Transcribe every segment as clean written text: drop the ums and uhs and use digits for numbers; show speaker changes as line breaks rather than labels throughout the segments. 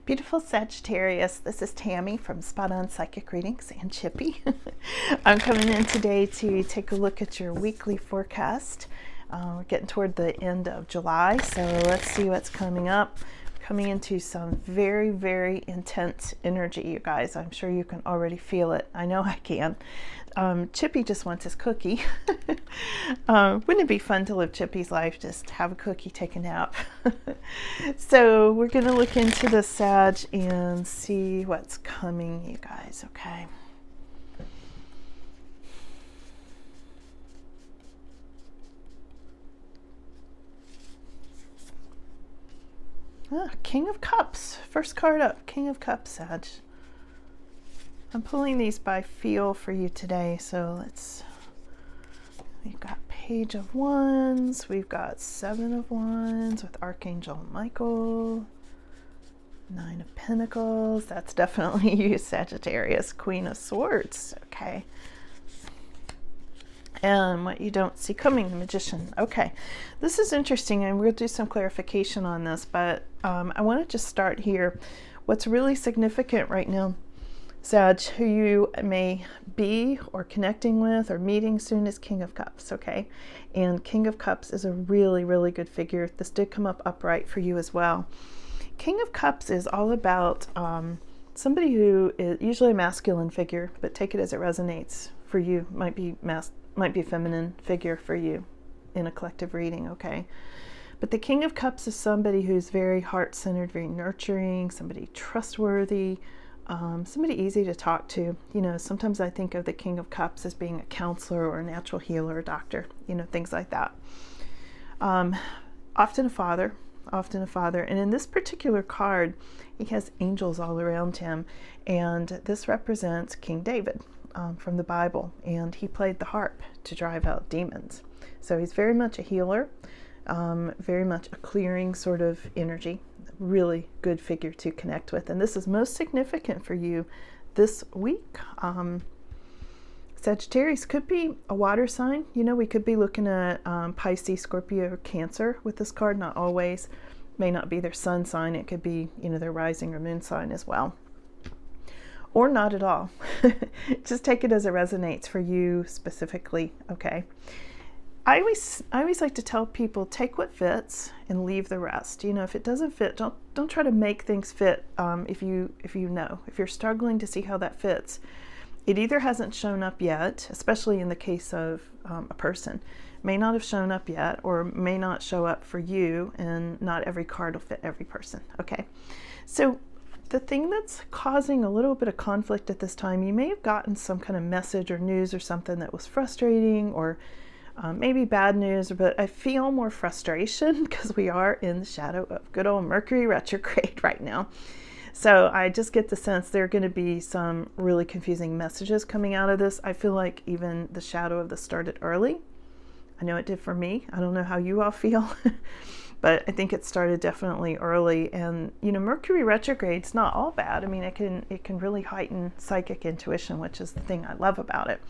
Beautiful Sagittarius, this is Tammy from Spot On Psychic Readings and Chippy. I'm coming in today to take a look at your weekly forecast. We're getting toward the end of July, so let's see what's coming up. Coming into some very, very intense energy, you guys. I'm sure you can already feel it. I know I can. Chippy just wants his cookie. Wouldn't it be fun to live Chippy's life? Just have a cookie, take a nap. So we're going to look into the Sag and see what's coming, you guys, okay? King of Cups. First card up, King of Cups, Sag. I'm pulling these by feel for you today, so we've got Page of Wands, we've got Seven of Wands with Archangel Michael, Nine of Pentacles, that's definitely you, Sagittarius, Queen of Swords, okay. And what you don't see coming, the Magician. Okay, this is interesting, and we'll do some clarification on this, but I want to just start here. What's really significant right now, Sag, who you may be or connecting with or meeting soon, is King of Cups, okay? And King of Cups is a really, really good figure. This did come up upright for you as well. King of Cups is all about somebody who is usually a masculine figure, but take it as it resonates for you. Might be a feminine figure for you in a collective reading, okay? But the King of Cups is somebody who's very heart-centered, very nurturing, somebody trustworthy, somebody easy to talk to. You know, sometimes I think of the King of Cups as being a counselor or a natural healer or doctor, you know, things like that. Often a father. And in this particular card, he has angels all around him. And this represents King David from the Bible. And he played the harp to drive out demons. So he's very much a healer, very much a clearing sort of energy. Really good figure to connect with, and this is most significant for you this week. Sagittarius could be a water sign. You know, we could be looking at Pisces, Scorpio, or Cancer with this card. Not always. May not be their sun sign. It could be, you know, their rising or moon sign as well, or not at all. Just take it as it resonates for you specifically, okay? I always like to tell people, take what fits and leave the rest. You know, if it doesn't fit, don't try to make things fit. If you're struggling to see how that fits, it either hasn't shown up yet, especially in the case of a person, may not have shown up yet, or may not show up for you, and not every card will fit every person. Okay, so the thing that's causing a little bit of conflict at this time, you may have gotten some kind of message or news or something that was frustrating, or maybe bad news, but I feel more frustration because we are in the shadow of good old Mercury retrograde right now. So I just get the sense there are going to be some really confusing messages coming out of this. I feel like even the shadow of this started early. I know it did for me. I don't know how you all feel, but I think it started definitely early. And you know, Mercury retrograde's not all bad. I mean, it can really heighten psychic intuition, which is the thing I love about it.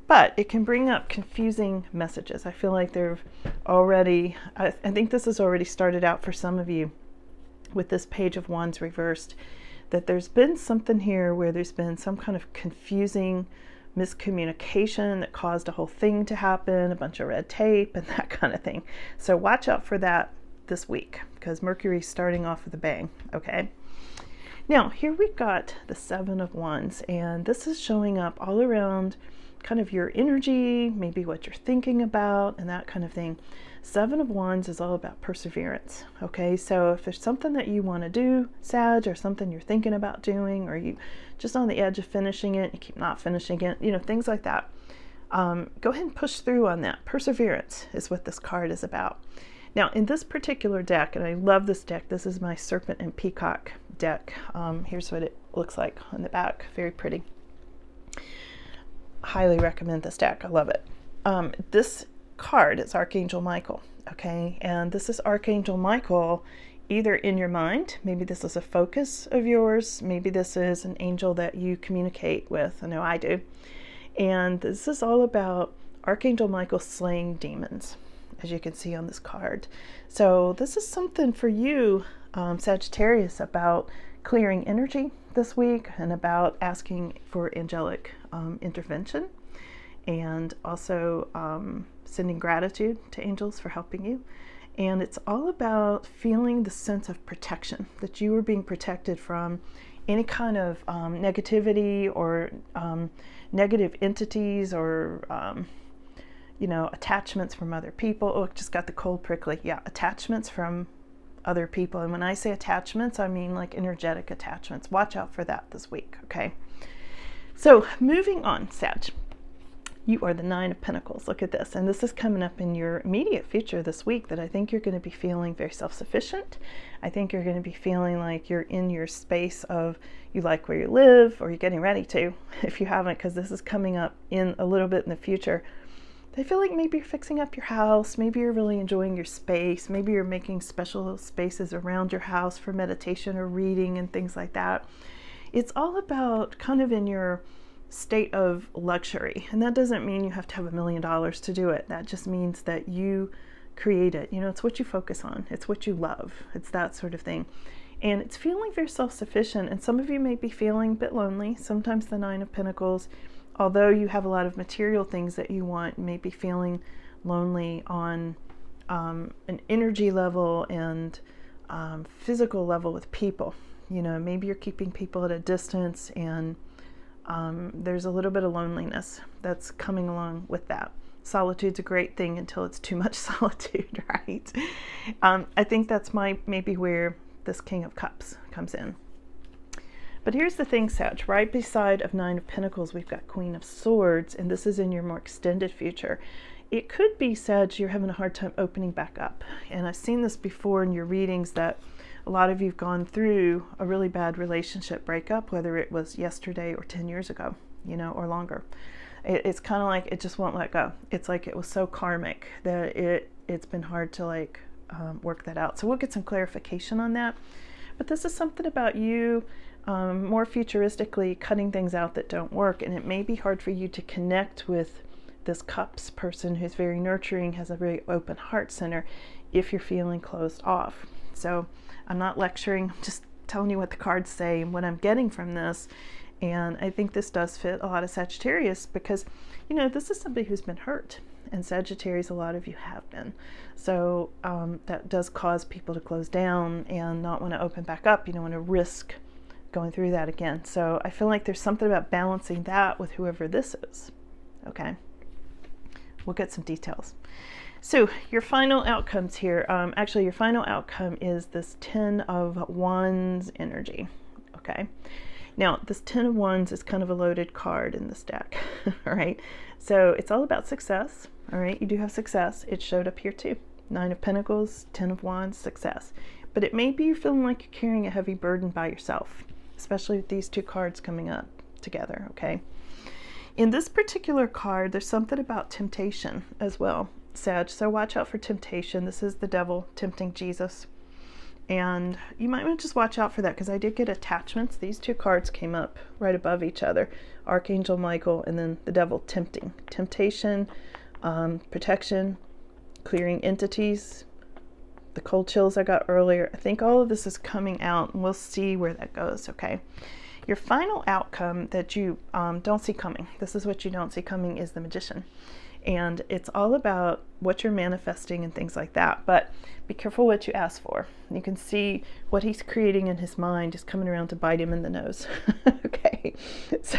But it can bring up confusing messages. I feel like they've already, I think this has already started out for some of you with this Page of Wands reversed, that there's been something here where there's been some kind of confusing miscommunication that caused a whole thing to happen, a bunch of red tape and that kind of thing. So watch out for that this week, because Mercury's starting off with a bang, okay? Now, here we've got the Seven of Wands, and this is showing up all around kind of your energy, maybe what you're thinking about, and that kind of thing. Seven of Wands is all about perseverance, okay? So if there's something that you want to do, Sag, or something you're thinking about doing, or you just on the edge of finishing it, you keep not finishing it, you know, things like that, go ahead and push through on that. Perseverance is what this card is about. Now, in this particular deck, and I love this deck, this is my Serpent and Peacock deck. Here's what it looks like on the back. Very pretty. Highly recommend this deck. I love it. This card is Archangel Michael, okay? And this is Archangel Michael either in your mind, maybe this is a focus of yours, maybe this is an angel that you communicate with. I know I do. And this is all about Archangel Michael slaying demons, as you can see on this card. So this is something for you, Sagittarius, about clearing energy this week and about asking for angelic intervention, and also sending gratitude to angels for helping you. And it's all about feeling the sense of protection, that you are being protected from any kind of negativity or negative entities or attachments from other people. Oh, just got the cold prickly. Yeah, attachments from other people. And when I say attachments, I mean like energetic attachments. Watch out for that this week, okay? So moving on, Sag. You are the 9 of Pentacles. Look at this. And this is coming up in your immediate future this week, that I think you're going to be feeling very self-sufficient. I think you're going to be feeling like you're in your space of you like where you live, or you're getting ready to, if you haven't, because this is coming up in a little bit in the future. I feel like maybe you're fixing up your house. Maybe you're really enjoying your space. Maybe you're making special spaces around your house for meditation or reading and things like that. It's all about kind of in your state of luxury. And that doesn't mean you have to have $1 million to do it. That just means that you create it. It's what you focus on. It's what you love. It's that sort of thing. And it's feeling very self-sufficient. And some of you may be feeling a bit lonely. Sometimes the 9 of Pentacles, although you have a lot of material things that you want, you may be feeling lonely on an energy level and physical level with people. Maybe you're keeping people at a distance, and there's a little bit of loneliness that's coming along with that. Solitude's a great thing until it's too much solitude, right? I think that's maybe where this King of Cups comes in. But here's the thing, Sag. Right beside of 9 of Pentacles, we've got Queen of Swords, and this is in your more extended future. It could be, Sag, you're having a hard time opening back up. And I've seen this before in your readings, that a lot of you've gone through a really bad relationship breakup, whether it was yesterday or 10 years ago, or longer. It's kind of like it just won't let go. It's like it was so karmic that it's been hard to work that out. So we'll get some clarification on that. But this is something about you more futuristically cutting things out that don't work. And it may be hard for you to connect with this Cups person who's very nurturing, has a very open heart center, if you're feeling closed off. So I'm not lecturing, just telling you what the cards say and what I'm getting from this. And I think this does fit a lot of Sagittarius, because, this is somebody who's been hurt. And Sagittarius, a lot of you have been. So that does cause people to close down and not want to open back up. You don't want to risk going through that again. So I feel like there's something about balancing that with whoever this is. Okay. We'll get some details. So your final outcomes here, actually your final outcome is this 10 of Wands energy, okay? Now, this 10 of Wands is kind of a loaded card in this deck, all right? So it's all about success, all right? You do have success. It showed up here too. 9 of Pentacles, 10 of Wands, success. But it may be you're feeling like you're carrying a heavy burden by yourself, especially with these two cards coming up together, okay? In this particular card, there's something about temptation as well, Sag. So watch out for temptation. This is the devil tempting Jesus. And you might want to just watch out for that, because I did get attachments. These two cards came up right above each other. Archangel Michael and then the devil tempting. Temptation, protection, clearing entities, the cold chills I got earlier. I think all of this is coming out, and we'll see where that goes, okay? Your final outcome that you don't see coming, this is what you don't see coming, is the Magician. And it's all about what you're manifesting and things like that. But be careful what you ask for. You can see what he's creating in his mind is coming around to bite him in the nose. Okay, so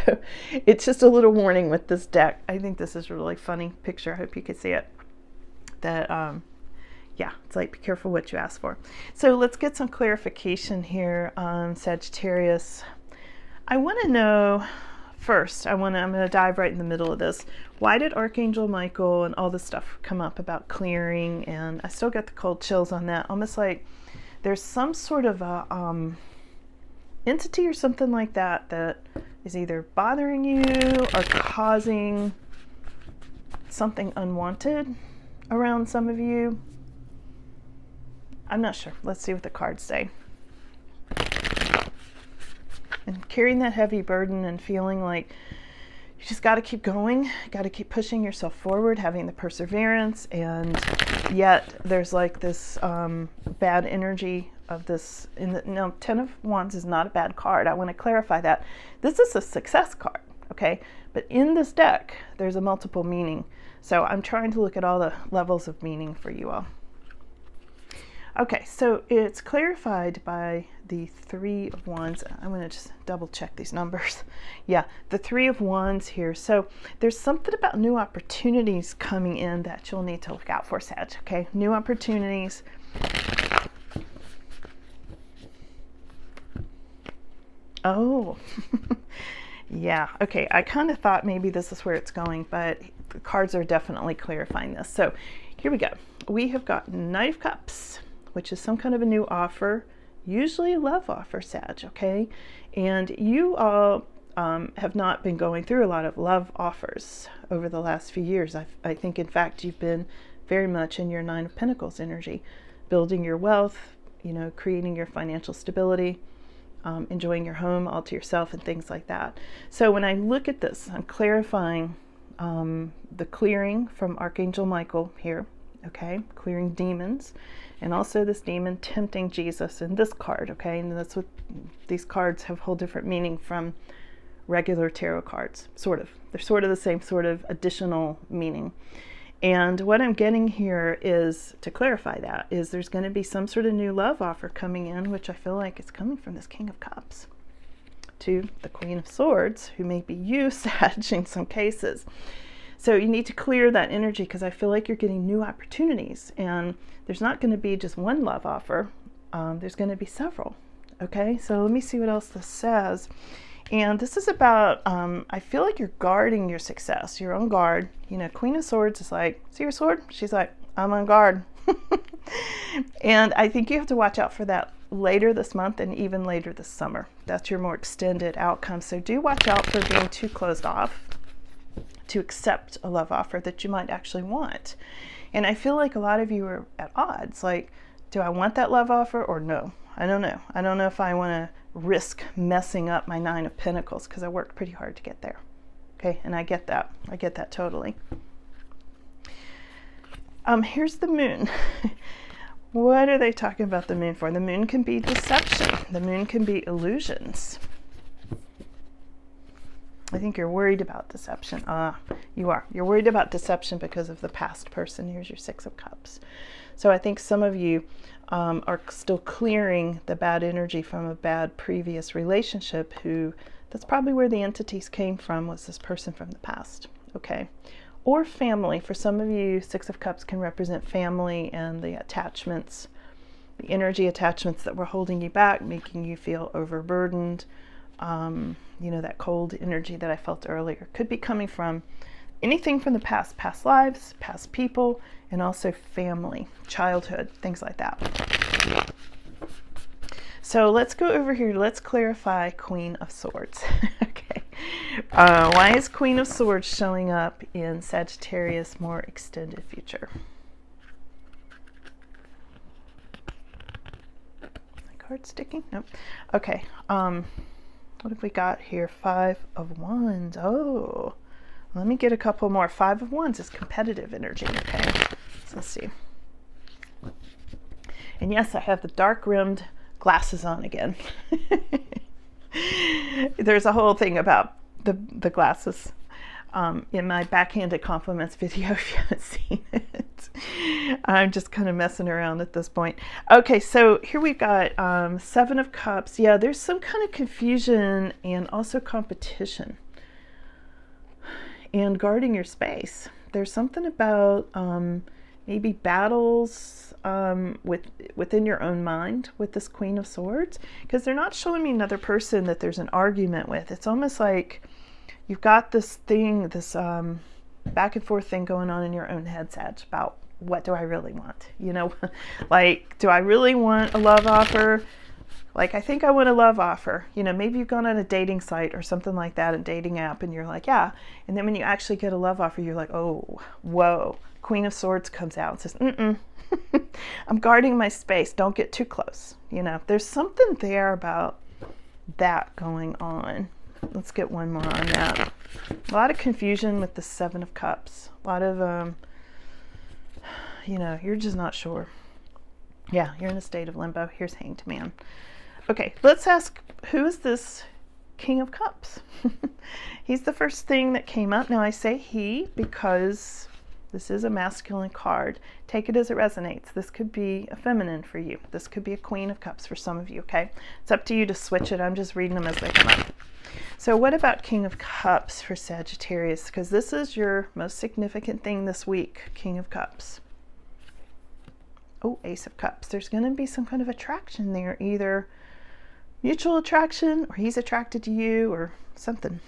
it's just a little warning with this deck. I think this is a really funny picture. I hope you could see it. That, yeah, it's like, be careful what you ask for. So let's get some clarification here on Sagittarius. I want to know, first, I'm going to dive right in the middle of this. Why did Archangel Michael and all this stuff come up about clearing? And I still get the cold chills on that. Almost like there's some sort of a entity or something like that that is either bothering you or causing something unwanted around some of you. I'm not sure. Let's see what the cards say. And carrying that heavy burden and feeling like you just got to keep going, got to keep pushing yourself forward, having the perseverance, and yet there's like this bad energy of this. No, 10 of Wands is not a bad card. I want to clarify that. This is a success card, okay? But in this deck, there's a multiple meaning. So I'm trying to look at all the levels of meaning for you all. Okay, so it's clarified by the 3 of Wands. I'm going to just double check these numbers. Yeah, the 3 of Wands here. So there's something about new opportunities coming in that you'll need to look out for, Sag, okay? New opportunities. Oh, yeah, okay. I kind of thought maybe this is where it's going, but the cards are definitely clarifying this. So here we go. We have got Knight of Cups, which is some kind of a new offer, usually a love offer, Sag, okay? And you all have not been going through a lot of love offers over the last few years. I think, in fact, you've been very much in your 9 of Pentacles energy, building your wealth, you know, creating your financial stability, enjoying your home all to yourself and things like that. So when I look at this, I'm clarifying the clearing from Archangel Michael here, okay? Clearing demons. And also this demon tempting Jesus in this card, okay? And that's what these cards have a whole different meaning from regular tarot cards, sort of. They're sort of the same sort of additional meaning. And what I'm getting here is, to clarify that, is there's going to be some sort of new love offer coming in, which I feel like is coming from this King of Cups to the Queen of Swords, who may be you, Sag, in some cases. So you need to clear that energy, because I feel like you're getting new opportunities, and there's not going to be just one love offer. There's going to be several. Okay, so let me see what else this says. And this is about, I feel like you're guarding your success. You're on guard. You know, Queen of Swords is like, see your sword? She's like, I'm on guard. And I think you have to watch out for that later this month and even later this summer. That's your more extended outcome. So do watch out for being too closed off to accept a love offer that you might actually want. And I feel like a lot of you are at odds. Like, do I want that love offer or no? I don't know. I don't know if I want to risk messing up my 9 of Pentacles, because I worked pretty hard to get there. Okay, and I get that. I get that totally. Here's the moon. What are they talking about the moon for? The moon can be deception. The moon can be illusions. I think you're worried about deception. You are. You're worried about deception because of the past person. Here's your 6 of Cups. So I think some of you are still clearing the bad energy from a bad previous relationship. That's probably where the entities came from, was this person from the past. Okay. Or family. For some of you, 6 of Cups can represent family and the attachments, the energy attachments that were holding you back, making you feel overburdened. You know, that cold energy that I felt earlier could be coming from anything from the past lives, past people, and also family, childhood, things like that. So let's go over here. Let's clarify Queen of Swords. Okay. Why is Queen of Swords showing up in Sagittarius' more extended future? My card sticking? Nope. Okay. What have we got here? 5 of Wands. Oh, let me get a couple more. 5 of Wands is competitive energy. Okay, so let's see. And yes, I have the dark rimmed glasses on again. There's a whole thing about the glasses in my backhanded compliments video, if you haven't seen it. I'm just kind of messing around at this point. Okay, so here we've got 7 of Cups. Yeah, there's some kind of confusion and also competition and guarding your space. There's something about maybe battles within your own mind with this Queen of Swords, because they're not showing me another person that there's an argument with. It's almost like you've got this thing, this back and forth thing going on in your own head, Sag, about what do I really want? You know, like, do I really want a love offer? Like, I think I want a love offer. You know, maybe you've gone on a dating site or something like that, a dating app, and you're like, yeah. And then when you actually get a love offer, you're like, oh, whoa. Queen of Swords comes out and says, I'm guarding my space. Don't get too close. You know, there's something there about that going on. Let's get one more on that. A lot of confusion with the 7 of Cups. A lot of, you know, you're just not sure. Yeah, you're in a state of limbo. Here's Hanged Man. Okay, let's ask, who is this King of Cups? He's the first thing that came up. Now I say he because this is a masculine card. Take it as it resonates. This could be a feminine for you. This could be a Queen of Cups for some of you, okay? It's up to you to switch it. I'm just reading them as they come up. So what about King of Cups for Sagittarius? Because this is your most significant thing this week, King of Cups. Oh, Ace of Cups. There's going to be some kind of attraction there, either mutual attraction or he's attracted to you or something.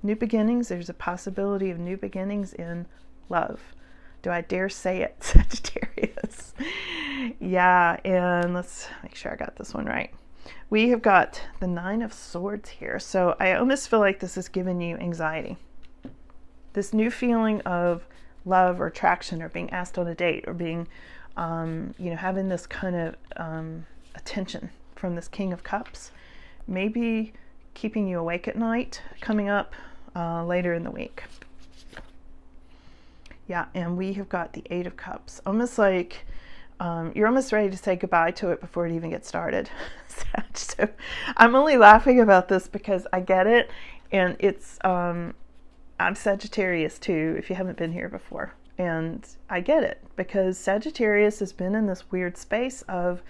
New beginnings. There's a possibility of new beginnings in love. Do I dare say it, Sagittarius? Yeah, and let's make sure I got this one right. We have got the Nine of Swords here. So I almost feel like this is giving you anxiety. This new feeling of love or attraction or being asked on a date or being, having this kind of attention from this King of Cups, maybe keeping you awake at night, coming up later in the week. Yeah, and we have got the Eight of Cups. Almost like you're almost ready to say goodbye to it before it even gets started. So I'm only laughing about this because I get it, and it's I'm Sagittarius too, if you haven't been here before. And I get it because Sagittarius has been in this weird space of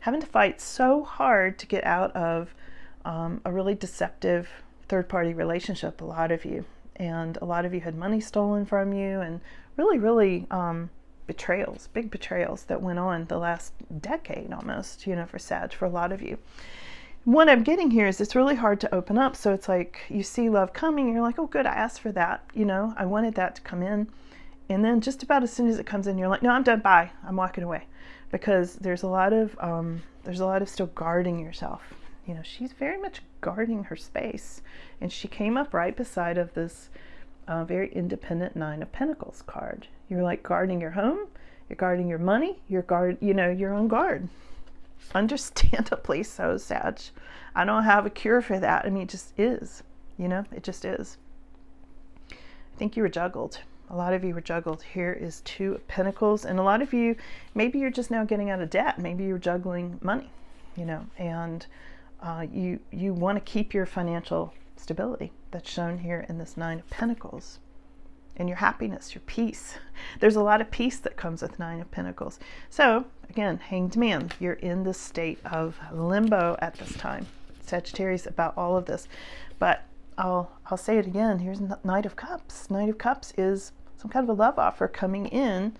having to fight so hard to get out of a really deceptive third-party relationship, a lot of you. And a lot of you had money stolen from you and really betrayals, big betrayals that went on the last decade almost, for Sag, for a lot of you. What I'm getting here is it's really hard to open up. So it's like you see love coming and you're like, oh good, I asked for that. I wanted that to come in. And then just about as soon as it comes in, you're like, no, I'm done, bye, I'm walking away. Because there's a lot of still guarding yourself. She's very much guarding her space. And she came up right beside of this very independent Nine of Pentacles card. You're like guarding your home, you're guarding your money, you're on guard. Understandably so, Sag. I don't have a cure for that. I mean, it just is. It just is. I think you were juggled. A lot of you were juggled. Here is Two of Pentacles. And a lot of you, maybe you're just now getting out of debt. Maybe you're juggling money, and you want to keep your financial stability that's shown here in this Nine of Pentacles. And your happiness, your peace. There's a lot of peace that comes with Nine of Pentacles. So, again, Hanged Man, you're in this state of limbo at this time. Sagittarius, about all of this. But I'll say it again. Here's Knight of Cups. Knight of Cups is some kind of a love offer coming in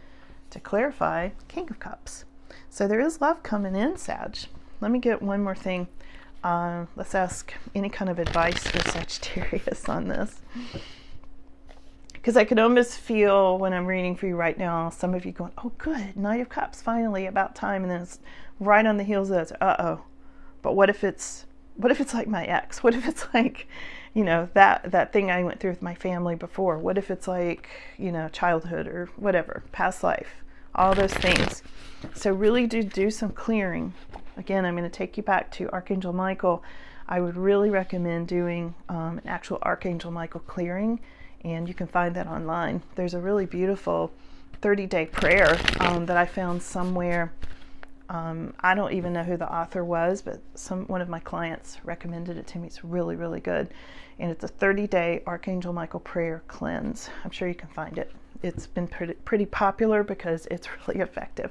to clarify King of Cups. So there is love coming in, Sag. Let me get one more thing. Let's ask any kind of advice for Sagittarius on this. Because I can almost feel when I'm reading for you right now, some of you going, oh good, Knight of Cups, finally, about time. And then it's right on the heels of that, uh-oh. But what if it's like my ex? What if it's like, that thing I went through with my family before? What if it's like, childhood or whatever, past life, all those things. So really do some clearing. Again, I'm going to take you back to Archangel Michael. I would really recommend doing an actual Archangel Michael clearing, and you can find that online. There's a really beautiful 30-day prayer that I found somewhere. I don't even know who the author was, but one of my clients recommended it to me. It's really, really good. And it's a 30-day Archangel Michael prayer cleanse. I'm sure you can find it. It's been pretty popular because it's really effective.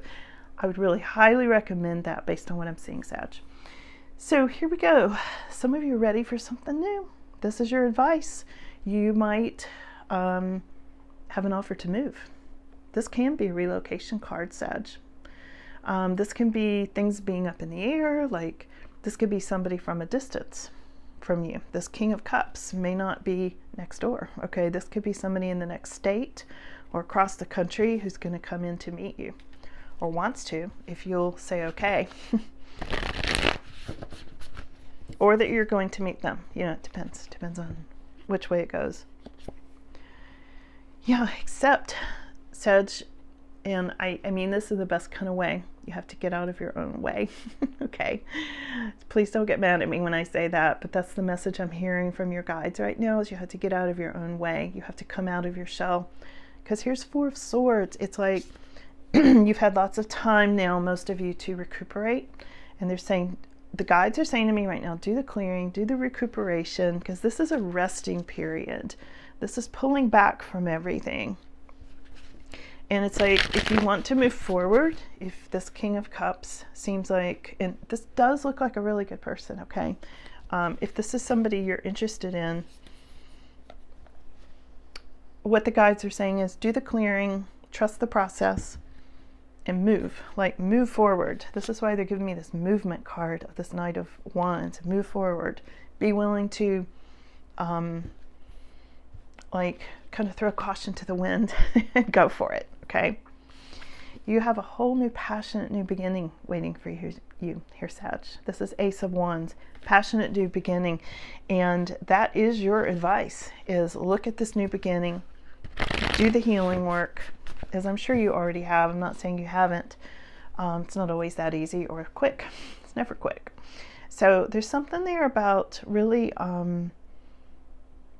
I would really highly recommend that based on what I'm seeing, Sag. So here we go. Some of you are ready for something new. This is your advice. You might have an offer to move. This can be a relocation card, Sag. This can be things being up in the air, like this could be somebody from a distance from you. This King of Cups may not be next door, okay? This could be somebody in the next state or across the country who's going to come in to meet you, or wants to, if you'll say okay. Or that you're going to meet them. It depends on which way it goes. Yeah, except, Sag, and I mean this is the best kind of way. You have to get out of your own way. Okay? Please don't get mad at me when I say that, but that's the message I'm hearing from your guides right now, is you have to get out of your own way. You have to come out of your shell. Because here's Four of Swords. It's like you've had lots of time now, most of you, to recuperate. And they're saying, the guides are saying to me right now, do the clearing, do the recuperation, because this is a resting period. This is pulling back from everything. And it's like, if you want to move forward, if this King of Cups seems like, and this does look like a really good person, okay? If this is somebody you're interested in, what the guides are saying is do the clearing, trust the process, and move, like move forward. This is why they're giving me this movement card of this Knight of Wands. Move forward. Be willing to like kind of throw caution to the wind and go for it, okay? You have a whole new passionate new beginning waiting for you here, Sag. This is Ace of Wands, passionate new beginning. And that is your advice, is look at this new beginning, do the healing work, as I'm sure you already have. I'm not saying you haven't. It's not always that easy or quick. It's never quick. So there's something there about really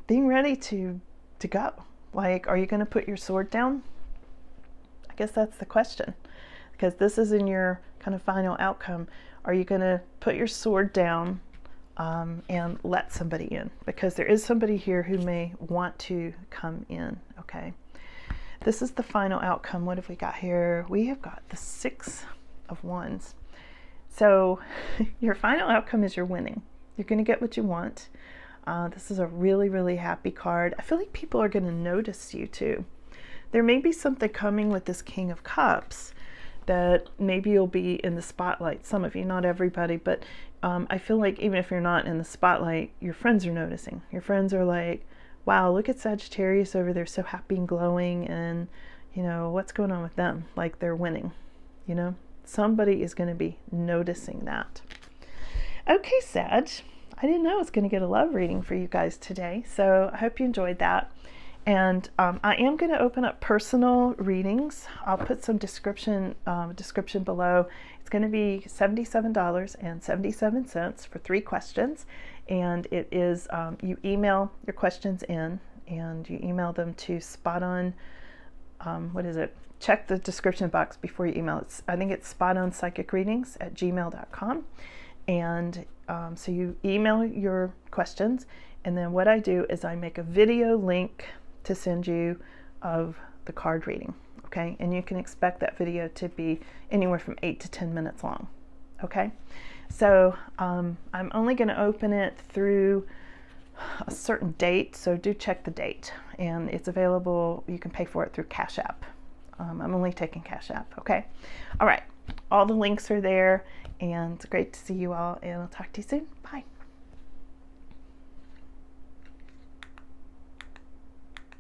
being ready to go. Like, are you going to put your sword down? I guess that's the question, because this is in your kind of final outcome. Are you going to put your sword down and let somebody in? Because there is somebody here who may want to come in, okay? This is the final outcome. What have we got here? We have got the Six of Wands. So your final outcome is you're winning. You're going to get what you want. This is a really, really happy card. I feel like people are going to notice you too. There may be something coming with this King of Cups that maybe you'll be in the spotlight. Some of you, not everybody, but I feel like even if you're not in the spotlight, your friends are noticing. Your friends are like, wow, look at Sagittarius over there, so happy and glowing, and you know, what's going on with them? Like, they're winning, you know? Somebody is going to be noticing that. Okay, Sag, I didn't know I was going to get a love reading for you guys today, so I hope you enjoyed that. And I am going to open up personal readings. I'll put some description below. It's going to be $77.77 for 3 questions. And it is, you email your questions in, and you email them to spot on, what is it? Check the description box before you email it. I think it's spotonspsychicreadings@gmail.com. And so you email your questions, and then what I do is I make a video link to send you of the card reading, okay? And you can expect that video to be anywhere from 8 to 10 minutes long, okay? So I'm only going to open it through a certain date, so do check the date. And it's available, you can pay for it through Cash App. I'm only taking Cash App, okay? All right, all the links are there, and it's great to see you all, and I'll talk to you soon. Bye.